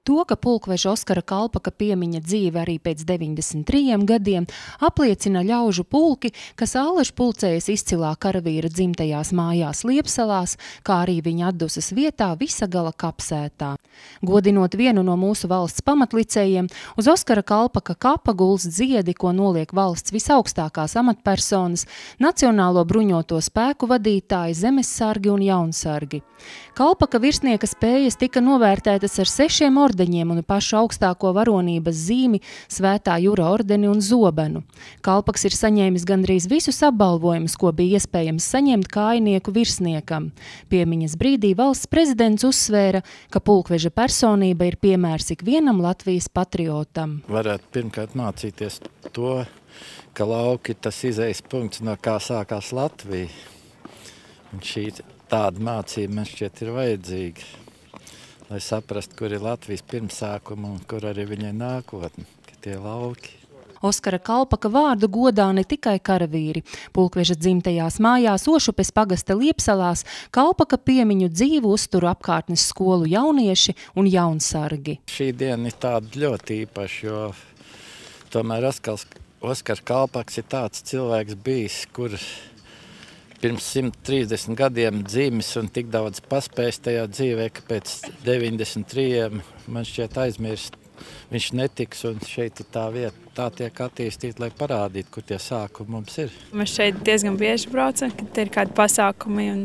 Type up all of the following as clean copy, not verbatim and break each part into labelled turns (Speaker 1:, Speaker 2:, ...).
Speaker 1: To, ka pulkveža Oskara Kalpaka piemiņa dzīve arī pēc 93 gadiem, apliecina ļaužu pulki, kas allaž pulcējas izcilā karavīra dzimtajās mājās Liepsalās, kā arī viņa atdusas vietā Visagala kapsētā. Godinot vienu no mūsu valsts pamatlicējiem, uz Oskara Kalpaka kapa gulst dziedi, ko noliek valsts visaugstākās amatpersonas, Nacionālo bruņoto spēku vadītāji, zemessargi un jaunsargi. Kalpaka virsnieka spējas tika novērtētas ar 6 ordeņiem un pašu augstāko varonības zīmi, Svētā Jura ordeni un zobenu. Kalpaks ir saņēmis gandrīz visus apbalvojumus, ko bija iespējams saņemt kājnieku virsniekam. Piemiņas brīdī valsts prezidents uzsvēra, ka pulkveža personība ir piemērs ikvienam Latvijas patriotam.
Speaker 2: Varētu pirmkārt mācīties to, ka lauki ir tas izejas punkts, no kā sākās Latvija. Un šī tāda mācība man šķiet ir vajadzīga, lai saprastu, kur ir Latvijas pirmsākuma un kur arī viņai nākotne, ka tie lauki.
Speaker 1: Oskara Kalpaka vārdu godā ne tikai karavīri. Pulkveža dzimtajās mājās Ošupes pagasta Liepsalās Kalpaka piemiņu dzīvu uzturu apkārtnes skolu jaunieši un jaunsargi.
Speaker 2: Šī diena ir tāda ļoti īpaša, jo tomēr Oskars Kalpaks ir tāds cilvēks bijis, kurš pirms 130 gadiem dzīvis un tik daudz paspējis tajā dzīvē, ka pēc 93 man šķiet aizmirst. Viņš netiks, un šeit ir tā vieta, tā tiek attīstīta, lai parādītu, kur tie sākumi mums ir.
Speaker 3: Mēs šeit diezgan bieži braucam, kad ir kādi pasākumi un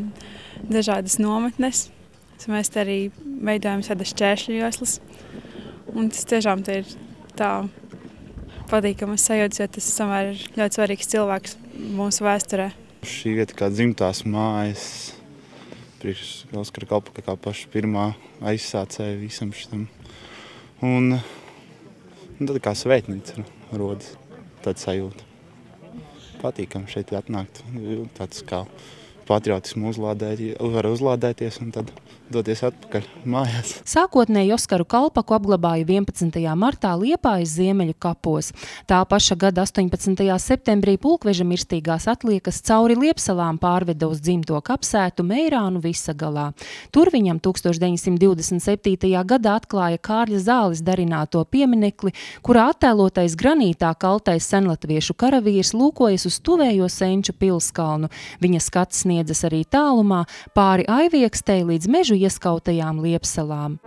Speaker 3: dažādas nometnes. Mēs te arī veidojam tādas šķēršļu joslas. Un tas tiešām ir tā patīkamas sajūtas, jo tas samēr ir ļoti svarīgs cilvēks mūsu vēsturē.
Speaker 4: Šī vieta kā dzimtās mājas, priekš Oskara Kalpaka kā paša pirmā aizsācēja visam šitam. Un tad kā svētnīca rodas tāda sajūta. Patīkam šeit atnākt, tāds kā patriotismu var uzlādēties un tad doties atpakaļ mājās.
Speaker 1: Sākotnēji Oskaru Kalpaku apglabāja 11. martā Liepājas Ziemeļu kapos. Tā paša gada 18. septembrī pulkveža mirstīgās atliekas cauri Liepsalām pārveda uz dzimto kapsētu Meirānu Visagalā. Tur viņam 1927. gadā atklāja Kārļa Zāles darināto pieminekli, kurā attēlotais granītā kaltais senlatviešu karavīrs lūkojas uz tuvējo Senču pilskalnu. Viņa skats sniedzas arī tālumā pāri Aiviekstei līdz mežu ieskautajām Liepsalām.